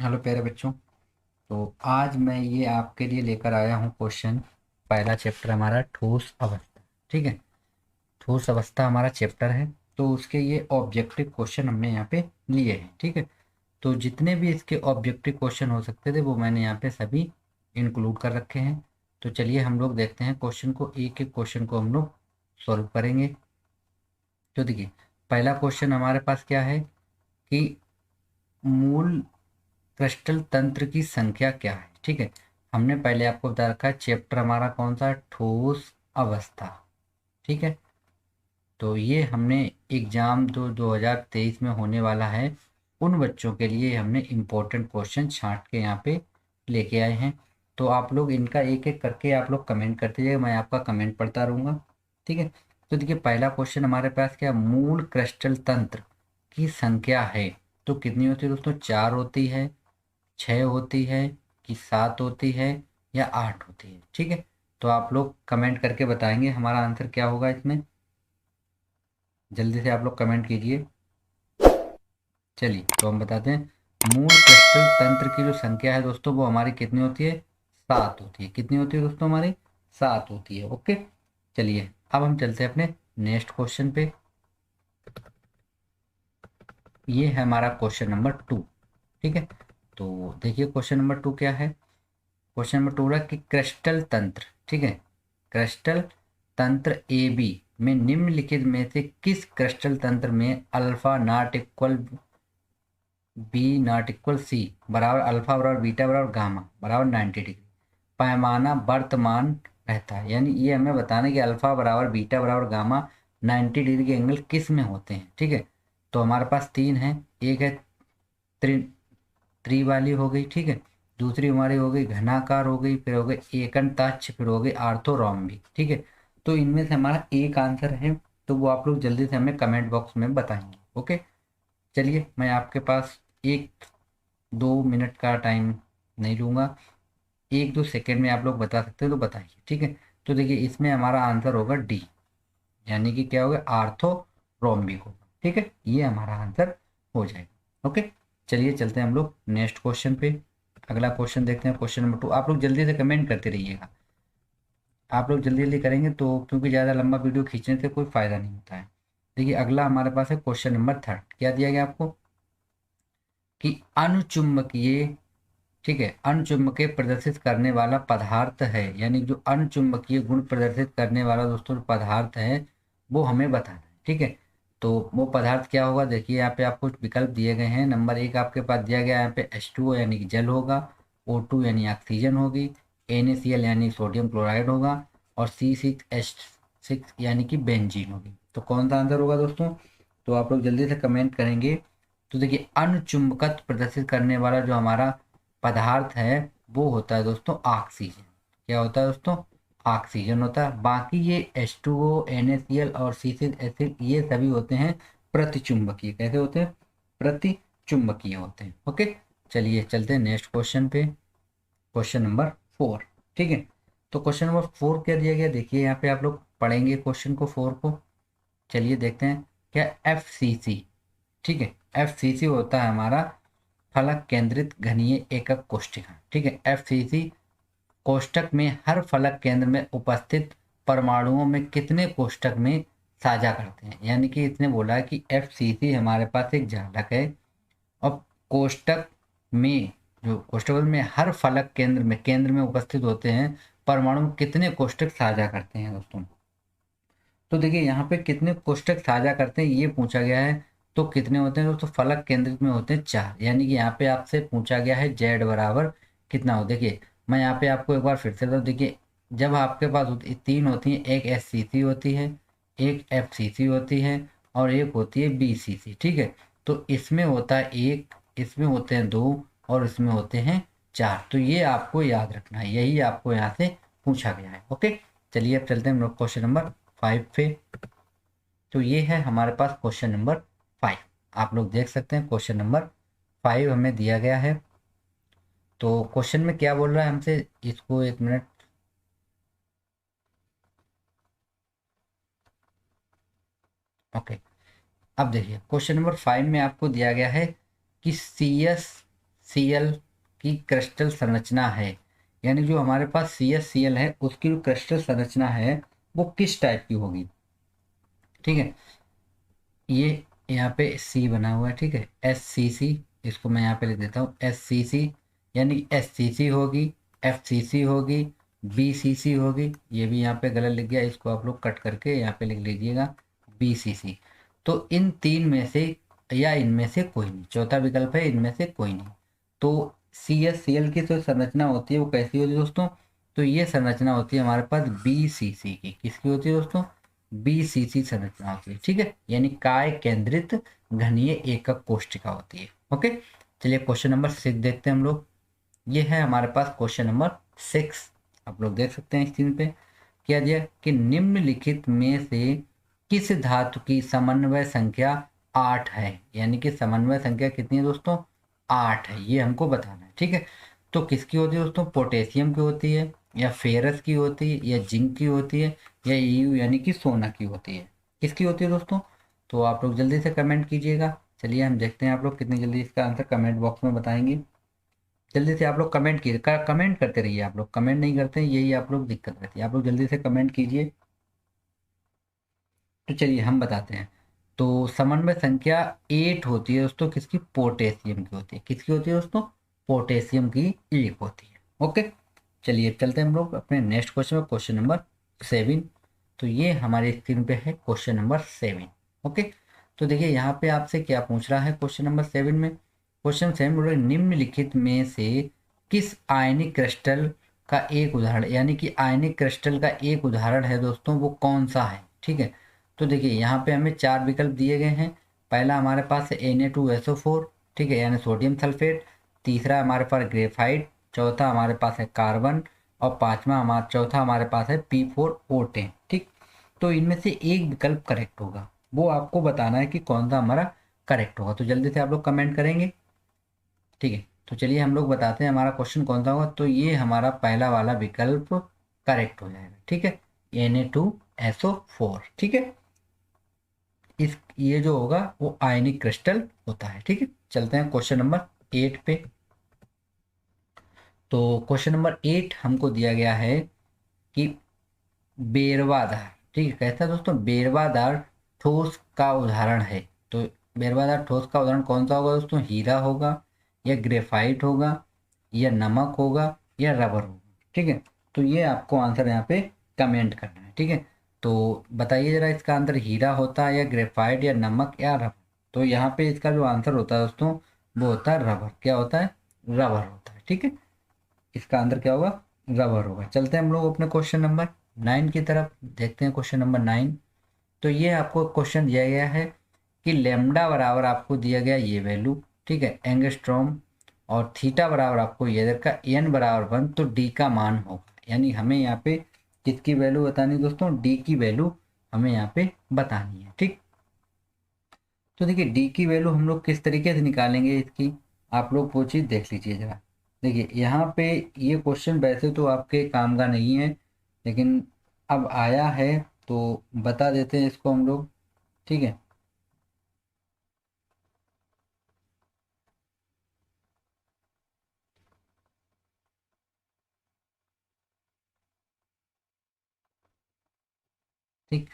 Hello प्यारे बच्चों। तो आज मैं ये आपके लिए लेकर आया हूँ क्वेश्चन। पहला चैप्टर हमारा ठोस अवस्था। ठीक है, ठोस अवस्था हमारा चैप्टर है। तो उसके ये ऑब्जेक्टिव क्वेश्चन हमने यहाँ पे लिए हैं। ठीक है, तो जितने भी इसके ऑब्जेक्टिव क्वेश्चन हो सकते थे वो मैंने यहाँ पे सभी इंक्लूड कर रखे हैं। तो चलिए हम लोग देखते हैं क्वेश्चन को, एक एक क्वेश्चन को हम लोग सॉल्व करेंगे। तो देखिए, पहला क्वेश्चन हमारे पास क्या है कि मूल क्रिस्टल तंत्र की संख्या क्या है। ठीक है, हमने पहले आपको बता रखा है चैप्टर हमारा कौन सा, ठोस अवस्था। ठीक है, तो ये हमने एग्जाम 2023 में होने वाला है उन बच्चों के लिए हमने इम्पोर्टेंट क्वेश्चन छांट के यहाँ पे लेके आए हैं। तो आप लोग इनका एक एक करके आप लोग कमेंट करते जाइए, मैं आपका कमेंट पढ़ता रहूँगा। ठीक है, तो देखिए पहला क्वेश्चन हमारे पास क्या, मूल क्रिस्टल तंत्र की संख्या है तो कितनी होती है दोस्तों, 4 होती है, 6 होती है, कि 7 होती है, या 8 होती है। ठीक है, तो आप लोग कमेंट करके बताएंगे हमारा आंसर क्या होगा इसमें। जल्दी से आप लोग कमेंट कीजिए। चलिए तो हम बताते हैं, मूल क्रिस्टल तंत्र की जो संख्या है दोस्तों वो हमारी कितनी होती है, 7 होती है। कितनी होती है दोस्तों, हमारी 7 होती है। ओके, चलिए अब हम चलते हैं अपने नेक्स्ट क्वेश्चन पे। ये है हमारा क्वेश्चन नंबर 2। ठीक है, तो देखिए क्वेश्चन नंबर 2 क्या है। क्वेश्चन नंबर 2 रहा कि क्रिस्टल तंत्र, ठीक है, क्रिस्टल तंत्र ए बी में निम्नलिखित में से किस क्रिस्टल तंत्र में alpha not equal B not equal C बराबर अल्फा बराबर बीटा बराबर गामा बराबर 90 डिग्री पैमाना वर्तमान रहता है। यानी ये हमें बताना है कि अल्फा बराबर बीटा बराबर गामा 90 डिग्री के एंगल किस में होते हैं। ठीक है, तो हमारे पास तीन है, एक है त्रि त्रि वाली हो गई, ठीक है, दूसरी हमारी हो गई घनाकार हो गई, फिर हो गई एकंताक्ष, फिर हो गई आर्थोरॉम्बिक। ठीक है, तो इनमें से हमारा एक आंसर है, तो वो आप लोग जल्दी से हमें कमेंट बॉक्स में बताएंगे। ओके, चलिए मैं आपके पास 1-2 मिनट का टाइम नहीं लूँगा, 1-2 सेकेंड में आप लोग बता सकते हो तो बताइए। ठीक है, तो देखिए इसमें हमारा आंसर होगा डी, यानी कि क्या होगा, आर्थोरोम्बिक होगा। ठीक है, ये हमारा आंसर हो जाएगा। ओके, चलिए चलते हैं हम लोग नेक्स्ट क्वेश्चन पे। अगला क्वेश्चन देखते हैं, क्वेश्चन नंबर 2। आप लोग जल्दी से कमेंट करते रहिएगा, आप लोग जल्दी जल्दी करेंगे तो, क्योंकि ज़्यादा लंबा वीडियो खींचने से कोई फ़ायदा नहीं होता है। देखिए अगला हमारे पास है क्वेश्चन नंबर 3। क्या दिया गया आपको कि अनुचुंबकीय, ठीक है, अणुचुंबकीय प्रदर्शित करने वाला पदार्थ है, यानी जो अणुचुंबकीय गुण प्रदर्शित करने वाला दोस्तों पदार्थ है वो हमें बताना है। ठीक है, तो वो पदार्थ क्या होगा, देखिए यहाँ पे आपको विकल्प दिए गए हैं। नंबर 1 आपके पास दिया गया है यहाँ पे H2O यानी कि जल होगा, O2 यानी ऑक्सीजन होगी, NaCl यानी सोडियम क्लोराइड होगा, और C6H6 यानी कि बेंजीन होगी। तो कौन सा आंसर होगा दोस्तों, तो आप लोग जल्दी से कमेंट करेंगे। तो देखिए अणुचुंबकत्व प्रदर्शित करने वाला जो हमारा पदार्थ है वो होता है दोस्तों ऑक्सीजन। क्या होता है दोस्तों, ऑक्सीजन होता है। बाकी ये H2O NaCl और C6H6 ये सभी होते हैं प्रतिचुंबकीय। कैसे होते हैं, प्रतिचुंबकीय होते हैं। ओके, चलिए चलते हैं नेक्स्ट क्वेश्चन पे, क्वेश्चन नंबर 4। ठीक है, तो क्वेश्चन नंबर 4 क्या दिया गया, देखिए यहाँ पे आप लोग पढ़ेंगे क्वेश्चन को 4 को। चलिए देखते हैं क्या, FCC, ठीक है, FCC होता है हमारा फलक केंद्रित घनीय एकक कोष्ठिका। ठीक है, FCC कोष्ठक में हर फलक केंद्र में उपस्थित परमाणुओं में कितने कोष्ठक में साझा करते हैं। यानी कि इसने बोला कि FCC हमारे पास एक जालक है, और कोष्ठक में, जो कोष्ठक में हर फलक केंद्र में उपस्थित होते हैं परमाणु कितने कोष्ठक साझा करते हैं दोस्तों। तो देखिए यहाँ पे कितने कोष्ठक साझा करते हैं ये पूछा गया है। तो कितने होते हैं दोस्तों, फलक केंद्रित में होते हैं 4, यानी कि यहाँ पे आपसे पूछा गया है जेड बराबर कितना हो। देखिए मैं यहाँ पे आपको एक बार फिर से बताऊँ, देखिए जब आपके पास तीन होती हैं, एक SCC होती है, एक FCC होती है, और एक होती है BCC। ठीक है, तो इसमें होता है एक, इसमें होते हैं दो, और इसमें होते हैं 4। तो ये आपको याद रखना है, यही आपको यहाँ से पूछा गया है। ओके, चलिए अब चलते हैं हम लोग क्वेश्चन नंबर 5 पे। तो ये है हमारे पास क्वेश्चन नंबर 5। आप लोग देख सकते हैं क्वेश्चन नंबर 5 हमें दिया गया है। तो क्वेश्चन में क्या बोल रहा है हमसे, इसको एक मिनट, ओके। अब देखिए क्वेश्चन नंबर 5 में आपको दिया गया है कि CS Cl की क्रिस्टल संरचना है, यानी जो हमारे पास CsCl है उसकी जो क्रिस्टल संरचना है वो किस टाइप की होगी। ठीक है, ये यहाँ पे C बना हुआ है, ठीक है, SCC, इसको मैं यहाँ पे लिख देता हूँ SCC, यानी SCC होगी, FCC होगी, BCC होगी। ये भी यहाँ पे गलत लिख गया, इसको आप लोग कट करके यहाँ पे लिख लीजिएगा BCC। तो इन तीन में से या इनमें से कोई नहीं, चौथा विकल्प है इनमें से कोई नहीं। तो CsCl की जो संरचना होती है वो कैसी होती है दोस्तों, तो ये संरचना होती है हमारे पास BCC की। किसकी होती है दोस्तों, BCC संरचना होती है। ठीक है, यानी काय केंद्रित घनीय एकक कोशिका होती है। ओके, चलिए क्वेश्चन नंबर 6 देखते हैं हम लोग। ये है हमारे पास क्वेश्चन नंबर 6, आप लोग देख सकते हैं स्क्रीन पे। क्या दिया कि निम्नलिखित में से किस धातु की समन्वय संख्या 8 है, यानी कि समन्वय संख्या कितनी है दोस्तों, 8 है, ये हमको बताना है। ठीक है, तो किसकी होती है दोस्तों, पोटेशियम की होती है, या फेरस की होती है, या जिंक की होती है, या EU यानी कि सोना की होती है। किसकी होती है दोस्तों, तो आप लोग जल्दी से कमेंट कीजिएगा। चलिए हम देखते हैं आप लोग कितनी जल्दी इसका आंसर कमेंट बॉक्स में बताएंगे। जल्दी से आप लोग कमेंट कीजिए, कमेंट करते रहिए। आप लोग कमेंट नहीं करते हैं, यही आप लोग दिक्कत रहती है। आप लोग जल्दी से कमेंट कीजिए। तो चलिए हम बताते हैं। तो समन्वय संख्या 8 होती है दोस्तों, किसकी, पोटेशियम की होती है। किसकी होती है दोस्तों, पोटेशियम की 1 होती है। ओके, चलिए चलते हैं हम लोग अपने नेक्स्ट क्वेश्चन में, क्वेश्चन नंबर 7। तो ये हमारे स्क्रीन पे है क्वेश्चन नंबर 7। ओके, तो देखिए यहाँ पे आपसे क्या पूछ रहा है क्वेश्चन नंबर 7 में। क्वेश्चन 7 बोल रहे निम्नलिखित में से किस आयनिक क्रिस्टल का एक उदाहरण, यानी कि आयनिक क्रिस्टल का एक उदाहरण है दोस्तों, वो कौन सा है। ठीक है, तो देखिए यहाँ पे हमें 4 विकल्प दिए गए हैं। पहला हमारे पास है Na2SO4, ठीक है, यानी सोडियम सल्फेट। तीसरा हमारे पास ग्रेफाइट। चौथा हमारे पास है कार्बन। और चौथा हमारे पास है P4O10। ठीक, तो इनमें से एक विकल्प करेक्ट होगा, वो आपको बताना है कि कौन सा हमारा करेक्ट होगा। तो जल्दी से आप लोग कमेंट करेंगे। ठीक है, तो चलिए हम लोग बताते हैं हमारा क्वेश्चन कौन सा होगा। तो ये हमारा पहला वाला विकल्प करेक्ट हो जाएगा। ठीक है, Na2SO4। ठीक है, इस ये जो होगा वो आयनिक क्रिस्टल होता है। ठीक है, चलते हैं क्वेश्चन नंबर 8 पे। तो क्वेश्चन नंबर 8 हमको दिया गया है कि बेरवादार, ठीक है, कैसा दोस्तों, बेरवादार ठोस का उदाहरण है। तो बेरवादार ठोस का उदाहरण कौन सा होगा दोस्तों, हीरा होगा, या ग्रेफाइट होगा, या नमक होगा, या रबर होगा। ठीक है, तो ये आपको आंसर यहाँ पे कमेंट करना है। ठीक है, तो बताइए जरा इसका आंसर हीरा होता है, या ग्रेफाइट, या नमक, या रबर। तो यहाँ पे इसका जो आंसर होता है दोस्तों वो होता है रबर। क्या होता है, रबर होता है। ठीक है, इसका आंसर क्या होगा, रबर होगा। चलते हैं हम लोग अपने क्वेश्चन नंबर 9 की तरफ, देखते हैं क्वेश्चन नंबर 9। तो ये आपको क्वेश्चन दिया गया है कि लेमडा बराबर आपको दिया गया ये वैल्यू, ठीक है, एंगस्ट्रॉम, और थीटा बराबर आपको ये देखा एन बराबर 1, तो डी का मान होगा। यानी हमें यहाँ पे किसकी वैल्यू बतानी है दोस्तों, डी की वैल्यू हमें यहाँ पे बतानी है। ठीक, तो देखिए डी की वैल्यू हम लोग किस तरीके से निकालेंगे इसकी, आप लोग वो चीज़ देख लीजिए जरा। देखिए यहाँ पे ये क्वेश्चन वैसे तो आपके काम का नहीं है, लेकिन अब आया है तो बता देते हैं इसको हम लोग। ठीक है, ठीक,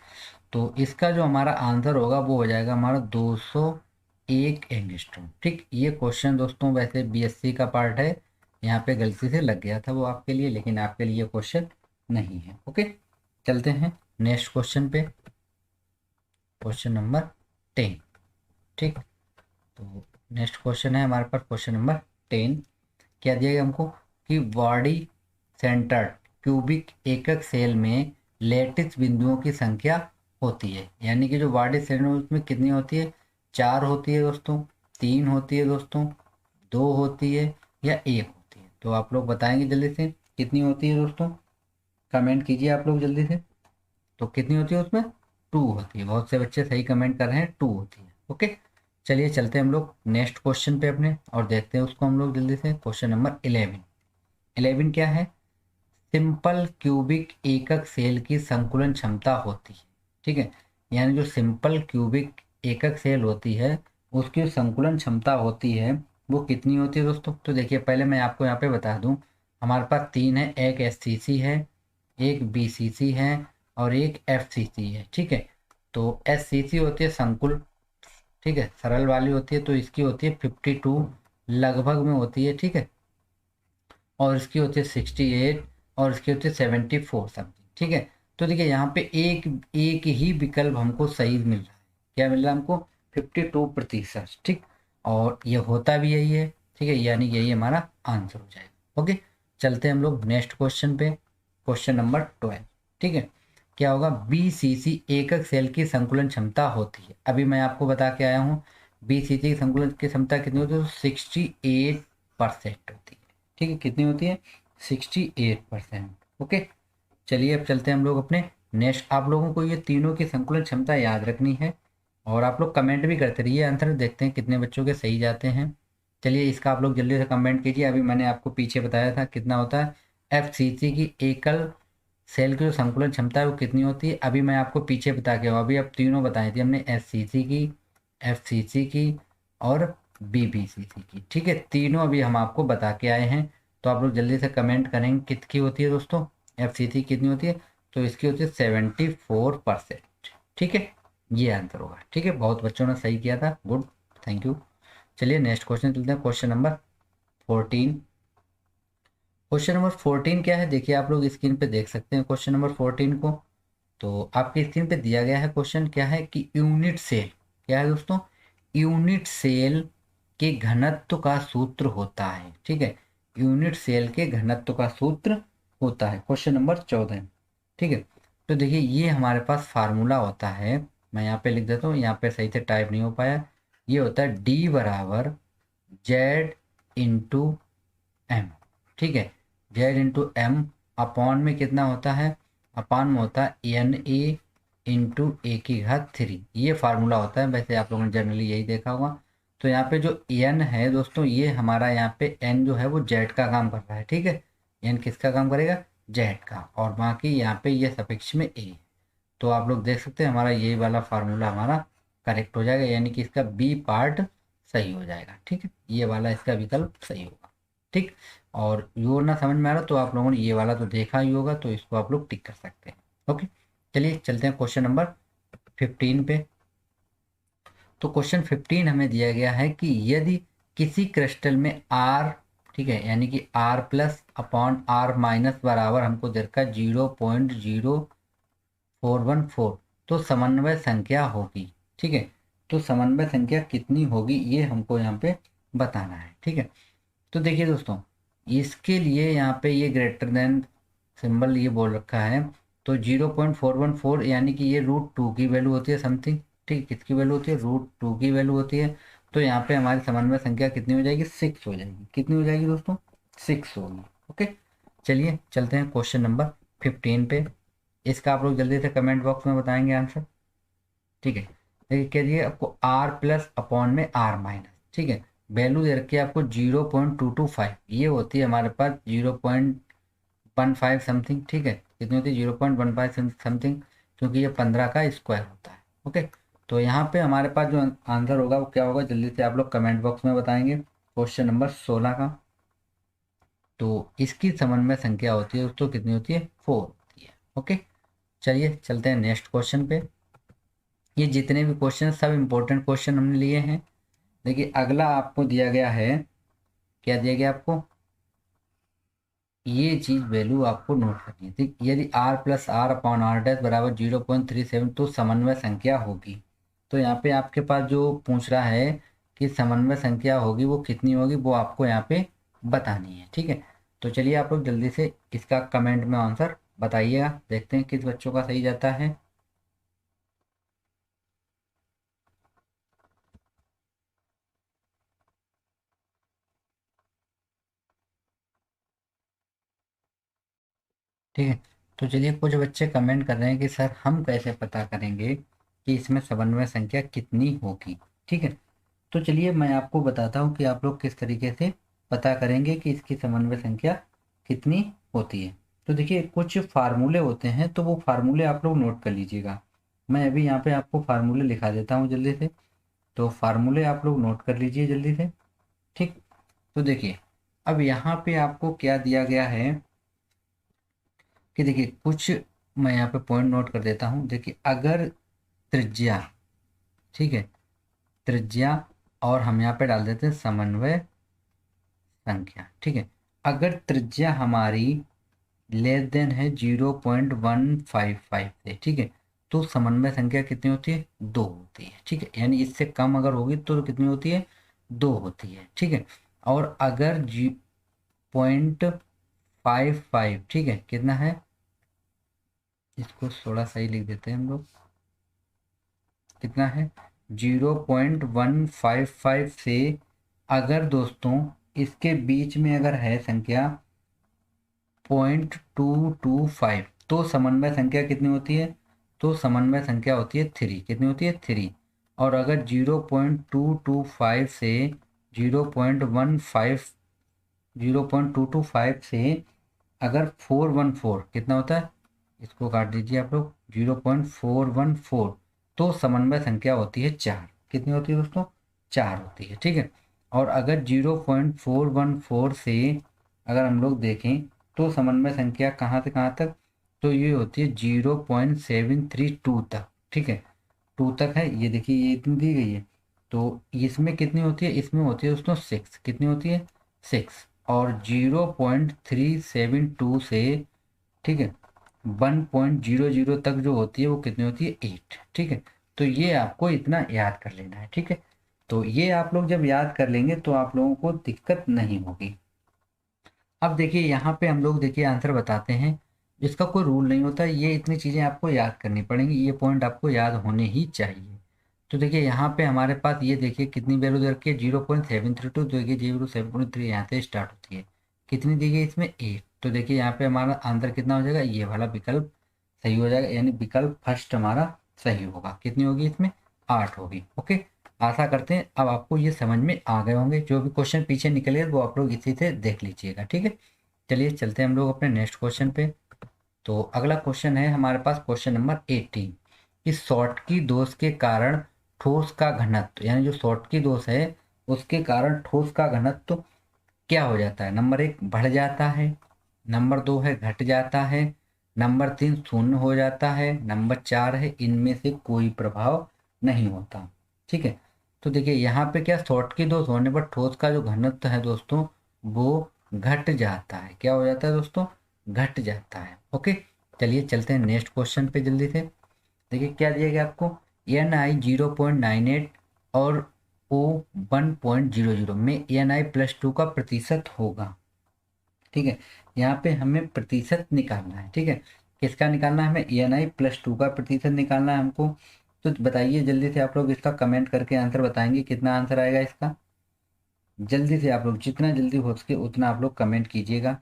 तो इसका जो हमारा आंसर होगा वो हो जाएगा हमारा 201 एंगस्ट्रॉम। ठीक, ये क्वेश्चन दोस्तों वैसे BSc का पार्ट है, यहाँ पे गलती से लग गया था वो आपके लिए, लेकिन आपके लिए क्वेश्चन नहीं है। ओके, चलते हैं नेक्स्ट क्वेश्चन पे, क्वेश्चन नंबर 10। ठीक, तो नेक्स्ट क्वेश्चन है हमारे पास क्वेश्चन नंबर 10। क्या दिया गया हमको कि बॉडी सेंटर्ड क्यूबिक एकक सेल में लैटिस बिंदुओं की संख्या होती है, यानी कि जो बॉडी सेंटर उसमें कितनी होती है, 4 होती है दोस्तों, 3 होती है दोस्तों, 2 होती है, या 1 होती है। तो आप लोग बताएंगे जल्दी से कितनी होती है दोस्तों, कमेंट कीजिए आप लोग जल्दी से। तो कितनी होती है उसमें, 2 होती है। बहुत से बच्चे सही कमेंट कर रहे हैं, 2 होती है। ओके, चलिए चलते हैं हम लोग नेक्स्ट क्वेश्चन पे अपने, और देखते हैं उसको हम लोग जल्दी से। Question number 11। 11 क्या है, सिंपल क्यूबिक एकक सेल की संकुलन क्षमता होती है। ठीक है, यानी जो सिंपल क्यूबिक एकक सेल होती है उसकी संकुलन क्षमता होती है वो कितनी होती है दोस्तों। तो देखिए पहले मैं आपको यहाँ पे बता दूं, हमारे पास तीन है, एक एससीसी है, एक बीसीसी है और एक एफसीसी है। ठीक है, तो एससीसी होती है संकुल, ठीक है, सरल वाली होती है, तो इसकी होती है 52 लगभग में होती है। ठीक है, और इसकी होती है 68 और इसकी होती है 74 समथिंग। ठीक है, तो देखिए यहाँ पे एक एक ही विकल्प हमको सही मिल रहा है। क्या मिल रहा है हमको? 52%। ठीक, और ये होता भी यही है। ठीक है, यानी यही हमारा आंसर हो जाएगा। ओके, चलते हैं हम लोग नेक्स्ट क्वेश्चन पे, क्वेश्चन नंबर 12। ठीक है, क्या होगा? बीसीसी एकक सेल की संकुलन क्षमता होती है। अभी मैं आपको बता के आया हूँ बीसीसी की संकुलन की क्षमता कितनी होती है, तो 68% होती है। ठीक है, कितनी होती है? 68%। ओके, चलिए अब चलते हैं हम लोग अपने नेक्स्ट। आप लोगों को ये तीनों की संकुलन क्षमता याद रखनी है और आप लोग कमेंट भी करते रहिए, आंसर देखते हैं कितने बच्चों के सही जाते हैं। चलिए इसका आप लोग जल्दी से कमेंट कीजिए। अभी मैंने आपको पीछे बताया था कितना होता है, एफसीसी की एकल सेल की जो संकुलन क्षमता है वो कितनी होती है। अभी मैं आपको पीछे बता के अभी अब तीनों बताई थी हमने, एससीसी की, एफसीसी की और बीबीसीसी की। ठीक है, तीनों अभी हम आपको बता के आए हैं। तो आप लोग जल्दी से कमेंट करेंगे कितनी होती है दोस्तों, एफसीसी कितनी होती है। तो इसकी होती है 74%। ठीक है, ये आंसर होगा। ठीक है, बहुत बच्चों ने सही किया था, गुड, थैंक यू। चलिए नेक्स्ट क्वेश्चन चलते हैं, क्वेश्चन नंबर 14। क्वेश्चन नंबर 14 क्या है, देखिए आप लोग स्क्रीन पे देख सकते हैं क्वेश्चन नंबर 14 को। तो आपकी स्क्रीन पे दिया गया है क्वेश्चन, क्या है कि यूनिट सेल, क्या है दोस्तों, यूनिट सेल के घनत्व का सूत्र होता है। ठीक है, यूनिट सेल के घनत्व का सूत्र होता है, क्वेश्चन नंबर 14। ठीक है, तो देखिए ये हमारे पास फार्मूला होता है, मैं यहाँ पे लिख देता हूँ, यहाँ पे सही से टाइप नहीं हो पाया। ये होता है डी बराबर जेड इंटू एम। ठीक है, जेड इंटू एम अपॉन में कितना होता है, अपान में होता है एन ए इंटू ए की घात 3। ये फार्मूला होता है, वैसे आप लोगों ने जनरली यही देखा होगा। तो यहाँ पे जो एन है दोस्तों, ये हमारा यहाँ पे एन जो है वो जेड का काम कर रहा है। ठीक है, एन किसका काम करेगा, जेड का, और बाकी यहाँ पे ये सफिक्स में ए। तो आप लोग देख सकते हैं हमारा यही वाला फार्मूला हमारा करेक्ट हो जाएगा, यानी कि इसका बी पार्ट सही हो जाएगा। ठीक है, ये वाला इसका विकल्प सही होगा। ठीक, और यो ना समझ में आ रहा तो आप लोगों ने ये वाला तो देखा ही होगा, तो इसको आप लोग टिक कर सकते हैं। ओके, चलिए चलते हैं क्वेश्चन नंबर 15 पे। तो क्वेश्चन 15 हमें दिया गया है कि यदि किसी क्रिस्टल में आर, ठीक है, यानी कि R plus upon R minus बराबर हमको दे रखा है 0.0414, तो समन्वय संख्या होगी। ठीक है, तो समन्वय संख्या कितनी होगी ये हमको यहाँ पे बताना है। ठीक है, तो देखिए दोस्तों, इसके लिए यहाँ पे ये ग्रेटर देन सिंबल ये बोल रखा है, तो 0.414 यानी कि ये √2 की वैल्यू होती है समथिंग। ठीक है, किसकी वैल्यू होती है, √2 की वैल्यू होती है। तो यहाँ पे हमारी समन्वय संख्या कितनी हो जाएगी, 6 हो जाएगी। कितनी हो जाएगी दोस्तों, 6 होगी। ओके, चलिए चलते हैं क्वेश्चन नंबर 15 पे। इसका आप लोग जल्दी से कमेंट बॉक्स में बताएंगे आंसर। ठीक है, देखिए कह दिए आपको आर प्लस अपॉन में आर माइनस। ठीक है, वैल्यू दे रखी है आपको 0.225, ये होती है हमारे पास 0.15 समथिंग। ठीक है, कितनी होती है, 0.15 समथिंग, क्योंकि ये 15 का स्क्वायर होता है। ओके, तो यहाँ पे हमारे पास जो आंसर होगा वो क्या होगा, जल्दी से आप लोग कमेंट बॉक्स में बताएंगे। क्वेश्चन नंबर 16 का, तो इसकी समन्वय संख्या होती है दोस्तों, कितनी होती है, 4 होती है। ओके, चलिए चलते हैं नेक्स्ट क्वेश्चन पे। ये जितने भी क्वेश्चन सब इंपॉर्टेंट क्वेश्चन हमने लिए हैं। देखिए अगला आपको दिया गया है, क्या दिया गया आपको, ये चीज वैल्यू आपको नोट करनी है। ठीक, यदि R plus R upon R dash बराबर 0.37 तो समन्वय संख्या होगी। तो यहाँ पे आपके पास जो पूछ रहा है कि समन्वय संख्या होगी वो कितनी होगी, वो आपको यहाँ पे बतानी है। ठीक है, तो चलिए आप लोग जल्दी से इसका कमेंट में आंसर बताइएगा, देखते हैं किस बच्चों का सही जाता है। ठीक है, तो चलिए कुछ बच्चे कमेंट कर रहे हैं कि सर हम कैसे पता करेंगे कि इसमें समन्वय संख्या कितनी होगी। ठीक है, तो चलिए मैं आपको बताता हूँ कि आप लोग किस तरीके से पता करेंगे कि इसकी समन्वय संख्या कितनी होती है। तो देखिए कुछ फार्मूले होते हैं, तो वो फार्मूले आप लोग नोट कर लीजिएगा। मैं अभी यहाँ पे आपको फार्मूले लिखा देता हूँ जल्दी से, तो फार्मूले आप लोग नोट कर लीजिए जल्दी से। ठीक, तो देखिए अब यहाँ पे आपको क्या दिया गया है कि देखिए कुछ, मैं यहाँ पे पॉइंट नोट कर देता हूँ। देखिए अगर त्रिज्या, ठीक है, त्रिज्या, और हम यहाँ पे डाल देते हैं समन्वय संख्या, ठीक है। अगर त्रिज्या हमारी लेस देन है 0.155 से, ठीक है, तो समन्वय संख्या कितनी होती है? 2 होती है, ठीक है। यानी इससे कम अगर होगी तो कितनी होती है? 2 होती है, ठीक है। और अगर 0.55, ठीक है, कितना है, इसको थोड़ा सही लिख देते हैं हम लोग, कितना है 0.155 से अगर दोस्तों इसके बीच में अगर है संख्या 0.225, तो समन्वय संख्या कितनी होती है? तो समन्वय संख्या होती है 3, कितनी होती है? 3। और अगर 0.225 से 0.15 0.225 से अगर 414 कितना होता है, इसको काट दीजिए आप लोग, 0.414, तो समन्वय संख्या होती है 4, कितनी होती है दोस्तों? 4 होती है, ठीक है। और अगर 0.414 से अगर हम लोग देखें तो समन्वय संख्या कहाँ से कहाँ तक, तो ये होती है 0.732 तक, ठीक है, 2 तक है। ये देखिए ये इतनी दी गई है, तो इसमें कितनी होती है? इसमें होती है दोस्तों 6, कितनी होती है? 6। और 0.372 से, ठीक है, 1.00 तक जो होती है वो कितनी होती है? 8, ठीक है। तो ये आपको इतना याद कर लेना है, ठीक है। तो ये आप लोग जब याद कर लेंगे तो आप लोगों को दिक्कत नहीं होगी। अब देखिए यहाँ पे हम लोग देखिए आंसर बताते हैं, इसका कोई रूल नहीं होता, ये इतनी चीज़ें आपको याद करनी पड़ेंगी, ये पॉइंट आपको याद होने ही चाहिए। तो देखिए यहाँ पे हमारे पास ये देखिए कितनी वैल्यू दे रखी है? 0.732, तो देखिए 0.7.3 यहाँ से स्टार्ट होती है, कितनी दी गई इसमें? 8। तो देखिए यहाँ पे हमारा आंसर कितना हो जाएगा? ये वाला विकल्प सही हो जाएगा, यानी विकल्प फर्स्ट हमारा सही होगा। कितनी होगी इसमें? 8 होगी। ओके, आशा करते हैं अब आपको ये समझ में आ गए होंगे। जो भी क्वेश्चन पीछे निकले वो आप लोग इसी से देख लीजिएगा, ठीक है। चलिए चलते हैं हम लोग अपने नेक्स्ट क्वेश्चन पे। तो अगला क्वेश्चन है हमारे पास क्वेश्चन नंबर 18, कि शॉर्टकी दोष के कारण ठोस का घनत्व, यानी जो शॉर्टकी दोष है उसके कारण ठोस का घनत्व क्या हो जाता है? नंबर 1 बढ़ जाता है, नंबर 2 है घट जाता है, नंबर 3 शून्य हो जाता है, नंबर 4 है इनमें से कोई प्रभाव नहीं होता, ठीक है। तो देखिए यहाँ पे क्या, शॉर्टकी दोष होने पर ठोस का जो घनत्व है दोस्तों वो घट जाता है। क्या हो जाता है दोस्तों? घट जाता है। ओके, चलिए चलते हैं नेक्स्ट क्वेश्चन पे जल्दी से। देखिए क्या दिया गया आपको, Ni 0.98 और O 1.00 में Ni+2 का प्रतिशत होगा, ठीक है। यहाँ पे हमें प्रतिशत निकालना है, ठीक है। किसका निकालना है? हमें Ni+2 का प्रतिशत निकालना है हमको। तो बताइए जल्दी से आप लोग, इसका कमेंट करके आंसर बताएंगे, कितना आंसर आएगा इसका? जल्दी से आप लोग, जितना जल्दी हो सके उतना आप लोग कमेंट कीजिएगा।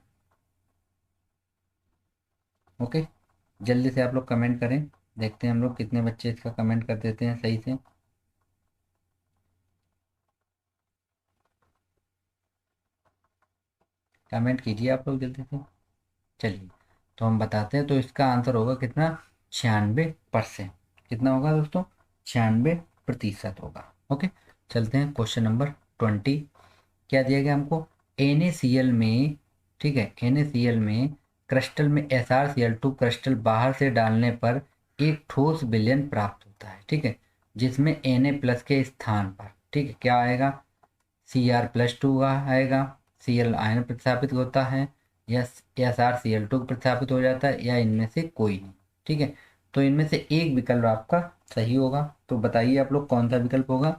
ओके, जल्दी से आप लोग कमेंट करें, देखते हैं हम लोग कितने बच्चे इसका कमेंट कर देते हैं सही से। कमेंट कीजिए आप लोग जल्दी से। चलिए तो हम बताते हैं, तो इसका आंसर होगा कितना? 96%। कितना होगा दोस्तों? 96% होगा। ओके, चलते हैं क्वेश्चन नंबर 20। क्या दिया गया हमको? NaCl में, ठीक है, NaCl में क्रिस्टल में SrCl2 क्रिस्टल बाहर से डालने पर एक ठोस विलयन प्राप्त होता है, ठीक है, जिसमें Na+ के स्थान पर, ठीक है, क्या आएगा? Cr+2 का आएगा, Cl आयन प्रतिस्थापित होता है, या SrCl2 प्रतिस्थापित हो जाता है, या इनमें से कोई नहीं, ठीक है। तो इनमें से एक विकल्प आपका सही होगा। तो बताइए आप लोग कौन सा विकल्प होगा?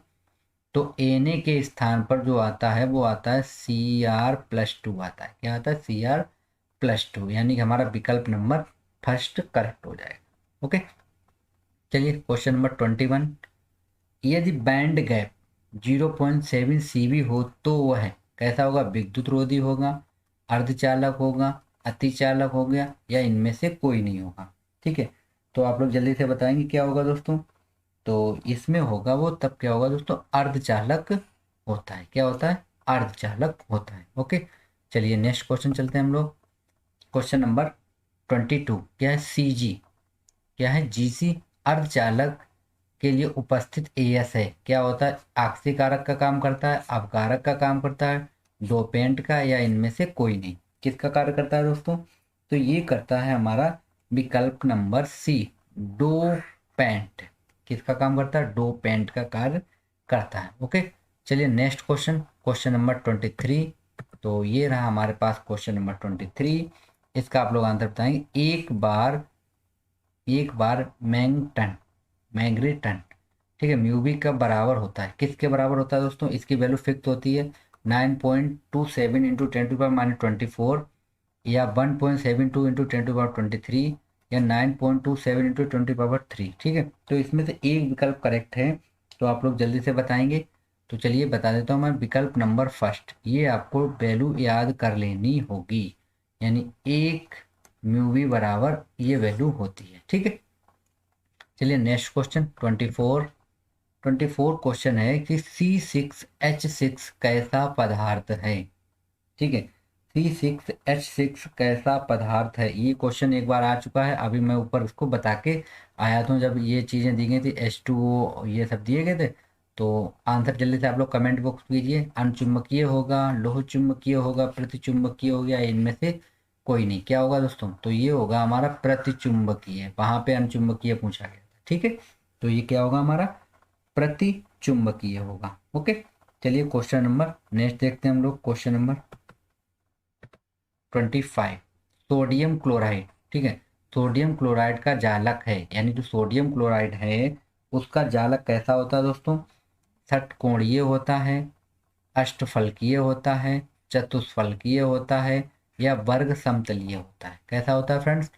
तो Na के स्थान पर जो आता है वो आता है Cr+2 आता है। क्या आता है? Cr+2, यानी कि हमारा विकल्प नंबर फर्स्ट करेक्ट हो जाएगा। ओके, चलिए क्वेश्चन नंबर 21, यदि बैंड गैप 0.7 सीबी हो तो वह कैसा होगा? विद्युत रोधी होगा, अर्धचालक होगा, अतिचालक हो गया, या इनमें से कोई नहीं होगा, ठीक है। तो आप लोग जल्दी से बताएंगे क्या होगा दोस्तों? तो इसमें होगा वो तब क्या होगा दोस्तों? अर्धचालक होता है। क्या होता है? अर्धचालक होता है। ओके, चलिए नेक्स्ट क्वेश्चन चलते हैं हम लोग। क्वेश्चन नंबर 22, क्या है? CG, क्या है? GC अर्धचालक के लिए उपस्थित AS है, क्या होता है? आक्सीय कारक का काम करता है, अपकारक का काम करता है, डोपेंट का या इनमें से कोई नहीं। किसका कार्य करता है दोस्तों? तो ये करता है हमारा विकल्प नंबर सी, डोपेंट। किसका काम करता है? डोपेंट का कार्य करता है। ओके, चलिए नेक्स्ट क्वेश्चन, क्वेश्चन नंबर 23। तो ये रहा हमारे पास क्वेश्चन नंबर 23। इसका आप लोग आंसर बताएंगे। एक बार मैंगटन, मैग्रीटन, ठीक है, म्यूवी का बराबर होता है, किसके बराबर होता है दोस्तों? इसकी वैल्यू फिक्स होती है 9.27 इंटू 10⁻24, या 1.72 इंटू 10⁻23, या 9.27 इंटू 10⁻3। ठीक है, तो इसमें से एक विकल्प करेक्ट है, तो आप लोग जल्दी से बताएंगे। तो चलिए बता देता हूँ मैं, विकल्प नंबर फर्स्ट, ये आपको वैल्यू याद कर लेनी होगी, यानी एक म्यूवी बराबर ये वैल्यू होती है। ठीक है, चलिए नेक्स्ट क्वेश्चन 24 क्वेश्चन है कि C6H6 कैसा पदार्थ है? ठीक है, C6H6 कैसा पदार्थ है, ये क्वेश्चन एक बार आ चुका है, अभी मैं ऊपर उसको बता के आया था जब ये चीज़ें दी गई थी, H2O ये सब दिए गए थे। तो आंसर जल्दी से आप लोग कमेंट बॉक्स कीजिए। अणचुंबकीय होगा, लोह चुंबकीय होगा, प्रतिचुंबकीय हो गया, इनमें से कोई नहीं। क्या होगा दोस्तों? तो ये होगा हमारा प्रतिचुंबकीय, वहां पे अणचुंबकीय पूछा गया था। ठीक है, तो ये क्या होगा हमारा? प्रति चुंबकीय होगा। ओके, चलिए क्वेश्चन नंबर नेक्स्ट देखते हैं हम लोग, क्वेश्चन नंबर 25, सोडियम क्लोराइड। ठीक है, सोडियम क्लोराइड का जालक है, यानी जो सोडियम क्लोराइड है उसका जालक कैसा होता है दोस्तों? षटकोणीय होता है, अष्टफलकीय होता है, चतुष्फलकीय होता है, या वर्ग समतलीय होता है? कैसा होता है फ्रेंड्स?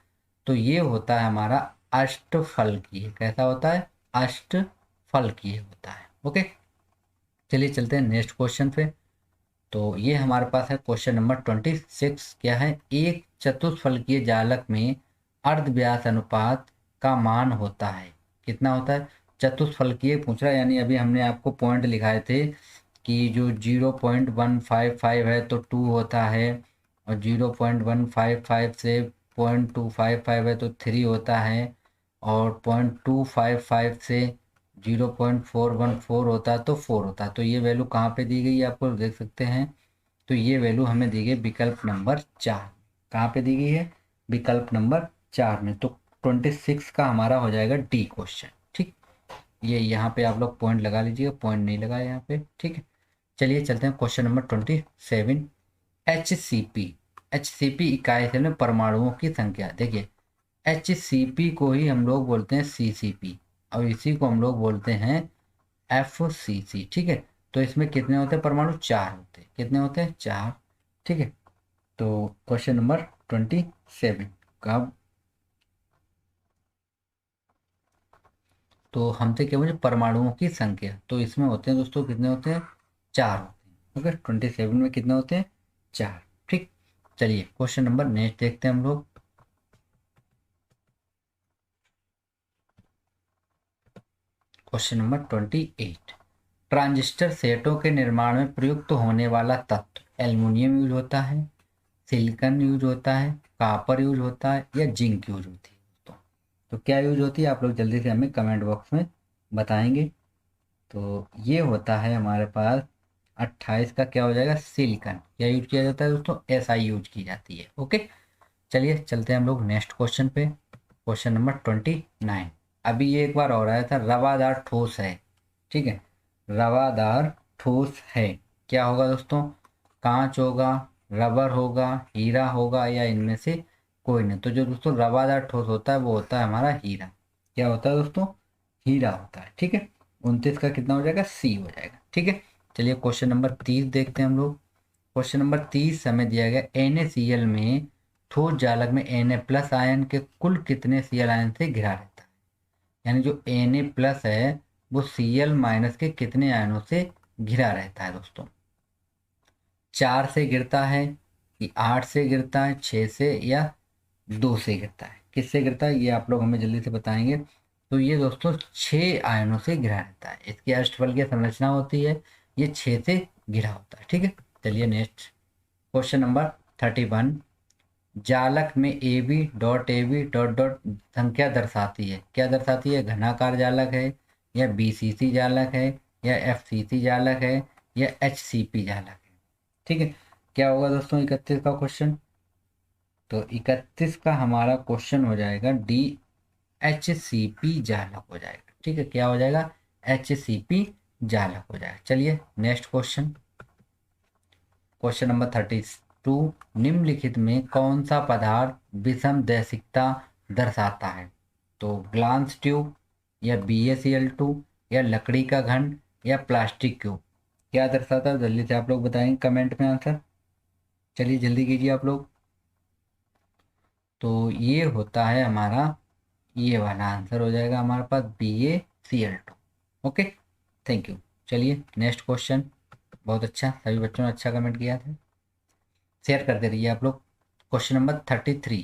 तो ये होता है हमारा अष्टफलकीय। कैसा होता है? अष्टफलकीय होता है। ओके, चलिए चलते हैं नेक्स्ट क्वेश्चन पे। तो ये हमारे पास है क्वेश्चन नंबर 26। क्या है? एक चतुष्फलकीय जालक में अर्धव्यास अनुपात का मान होता है, कितना होता है? चतुष्फलकीय पूछ रहा है, यानी अभी हमने आपको पॉइंट लिखाए थे कि जो 0.155 है तो 2 होता है, और 0.155 से 0.255 है तो 3 होता है, और 0.255 से 0.414 होता है तो 4 होता है। तो ये वैल्यू कहाँ पे दी गई है आपको देख सकते हैं। तो ये वैल्यू हमें दी गई विकल्प नंबर 4। कहाँ पे दी गई है? विकल्प नंबर 4 में। तो 26 का हमारा हो जाएगा डी क्वेश्चन। ठीक, ये यहाँ पे आप लोग पॉइंट लगा लीजिएगा, पॉइंट नहीं लगाए यहाँ पे। ठीक है, चलिए चलते हैं क्वेश्चन नंबर 27। HCP, HCP इकाई सेल में परमाणुओं की संख्या। देखिए, HCP को ही हम लोग बोलते हैं CCP, और इसी को हम लोग बोलते हैं FCC। ठीक है, तो इसमें कितने होते हैं परमाणु? 4 होते हैं। कितने होते हैं? 4। ठीक है, तो क्वेश्चन नंबर 27 का, तो हमसे क्या मुझे परमाणुओं की संख्या, तो इसमें होते हैं दोस्तों कितने होते हैं? 4 होते हैं। ओके, 27 में कितने होते हैं? 4। ठीक, चलिए क्वेश्चन नंबर नेक्स्ट देखते हैं हम लोग। क्वेश्चन नंबर 28, ट्रांजिस्टर सेटों के निर्माण में प्रयुक्त होने वाला तत्व एल्युमिनियम यूज होता है, सिलिकॉन यूज होता है, कॉपर यूज होता है, या जिंक यूज होती है दोस्तों? तो क्या यूज होती है आप लोग जल्दी से हमें कमेंट बॉक्स में बताएंगे। तो ये होता है हमारे पास 28 का, क्या हो जाएगा? सिलिकॉन। क्या यूज किया जाता है दोस्तों? SI यूज की जाती है। ओके, चलिए चलते हैं हम लोग नेक्स्ट क्वेश्चन पे, क्वेश्चन नंबर 29। अभी ये एक बार और आया था, रवादार ठोस है। ठीक है, रवादार ठोस है, क्या होगा दोस्तों? कांच होगा, रबर होगा, हीरा होगा, या इनमें से कोई नहीं। तो जो दोस्तों रवादार ठोस होता है वो होता है हमारा हीरा। क्या होता है दोस्तों? हीरा होता है। ठीक है, 29 का कितना हो जाएगा? C हो जाएगा। ठीक है, चलिए क्वेश्चन नंबर 30 देखते हैं हम लोग। क्वेश्चन नंबर 30 हमें दिया गया, NaCl में ठोस जालक में Na+ आयन के कुल कितने Cl आयन से घिरा रहता है? यानी जो Na+ है वो Cl- के कितने आयनों से घिरा रहता है दोस्तों? 4 से गिरता है, कि 8 से गिरता है, 6 से, या 2 से गिरता है? किससे गिरता है ये आप लोग हमें जल्दी से बताएंगे। तो ये दोस्तों 6 आयनों से घिरा रहता है, इसकी अष्टफलकीय संरचना होती है, ये 6 से घिरा होता है। ठीक है, चलिए नेक्स्ट क्वेश्चन नंबर 31, जालक में AB डॉट संख्या दर्शाती है, क्या दर्शाती है? घनाकार जालक है, या BCC जालक है, या FCC जालक है, या HCP जालक है? ठीक है, क्या होगा दोस्तों 31 का क्वेश्चन? तो 31 का हमारा क्वेश्चन हो जाएगा DHCP जालक हो जाएगा। ठीक है, क्या हो जाएगा? HCP जालक हो जाएगा। चलिए नेक्स्ट क्वेश्चन, क्वेश्चन नंबर 32। निम्नलिखित में कौन सा पदार्थ विषम दैशिकता दर्शाता है? तो ग्लास ट्यूब, या BaCl2, या लकड़ी का घन, या प्लास्टिक क्यूब, क्या दर्शाता है? जल्दी से आप लोग बताएंगे कमेंट में आंसर। चलिए जल्दी कीजिए आप लोग। तो ये होता है हमारा, ये वाला आंसर हो जाएगा हमारे पास BaCl2। Okay, thank you. चलिए नेक्स्ट क्वेश्चन, बहुत अच्छा, सभी बच्चों ने अच्छा कमेंट किया था, शेयर करते रहिए आप लोग। Question number 33।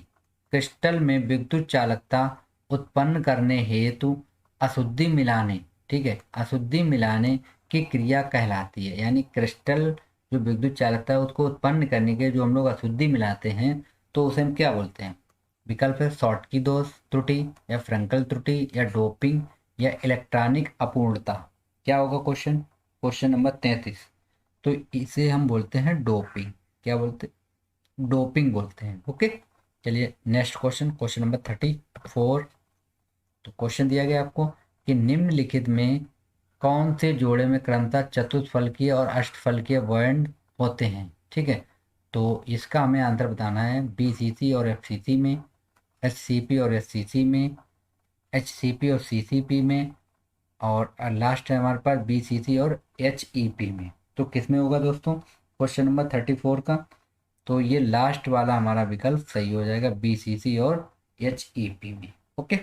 क्रिस्टल में विद्युत चालकता उत्पन्न करने हेतु अशुद्धि मिलाने, ठीक है, अशुद्धि मिलाने की क्रिया कहलाती है। यानी क्रिस्टल जो विद्युत चालकता है उसको उत्पन्न करने के जो हम लोग अशुद्धि मिलाते हैं, तो उसे हम क्या बोलते हैं? विकल्प है शॉटकी दोष त्रुटि, या फ्रैंकल त्रुटि, या डोपिंग, या इलेक्ट्रॉनिक अपूर्णता। क्या होगा क्वेश्चन? Question number 33। तो इसे हम बोलते हैं डोपिंग। क्या बोलते? डोपिंग बोलते हैं। ओके, चलिए नेक्स्ट क्वेश्चन, क्वेश्चन नंबर 34। तो क्वेश्चन दिया गया आपको कि निम्नलिखित में कौन से जोड़े में क्रमशः चतुष्फलकीय और अष्टफलकीय बॉन्ड होते हैं? ठीक है, तो इसका हमें आंसर बताना है। BCC और FCC में, HCP और SCC में, HCP और CCP में, और लास्ट है हमारे पास BCC और HEP में। तो किस में होगा दोस्तों क्वेश्चन नंबर 34 का? तो ये लास्ट वाला हमारा विकल्प सही हो जाएगा, BCC और HEP में। ओके,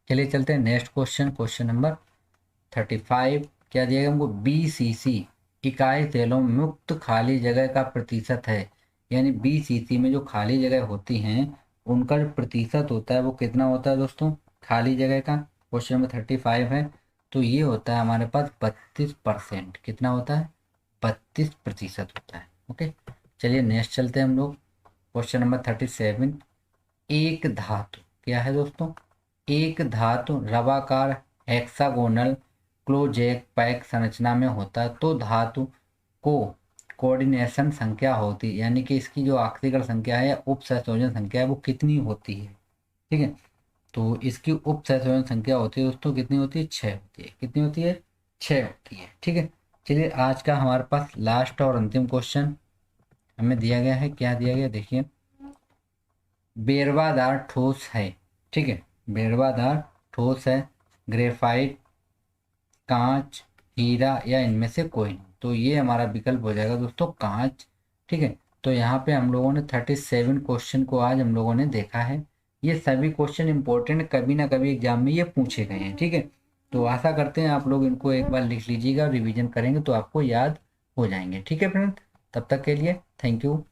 चलिए चलते हैं नेक्स्ट क्वेश्चन, क्वेश्चन नंबर 35। क्या दिया हमको? BCC इकाई सेलों में मुक्त खाली जगह का प्रतिशत है। यानी BCC में जो खाली जगह होती हैं उनका जो प्रतिशत होता है वो कितना होता है दोस्तों खाली जगह का? क्वेश्चन नंबर 35 है। तो ये होता है हमारे पास 32%। कितना होता है? 32% होता है। ओके, चलिए नेक्स्ट चलते हैं हम लोग, क्वेश्चन नंबर 37। एक धातु, क्या है दोस्तों? एक धातु रवाकार हेक्सागोनल क्लोजेक पैक संरचना में होता है, तो धातु को कोऑर्डिनेशन संख्या होती है, यानी कि इसकी जो ऑक्सीकरण संख्या है या उप सहसंयोजन संख्या है वो कितनी होती है? ठीक है, तो इसकी उप सहसंयोजन संख्या होती है दोस्तों, कितनी होती है? 6 होती है। कितनी होती है? 6 होती है। ठीक है, चलिए आज का हमारे पास लास्ट और अंतिम क्वेश्चन हमें दिया गया है। क्या दिया गया देखिए, बेरवादार ठोस है। ठीक है, बेरवादार ठोस है, ग्रेफाइट, कांच, हीरा, या इनमें से कोई नहीं। तो ये हमारा विकल्प हो जाएगा दोस्तों कांच। ठीक है, तो यहाँ पे हम लोगों ने 37 क्वेश्चन को आज हम लोगों ने देखा है। ये सभी क्वेश्चन इंपॉर्टेंट, कभी ना कभी एग्जाम में ये पूछे गए हैं। ठीक है, तो आशा करते हैं आप लोग इनको एक बार लिख लीजिएगा, रिवीजन करेंगे तो आपको याद हो जाएंगे। ठीक है फ्रेंड, तब तक के लिए थैंक यू।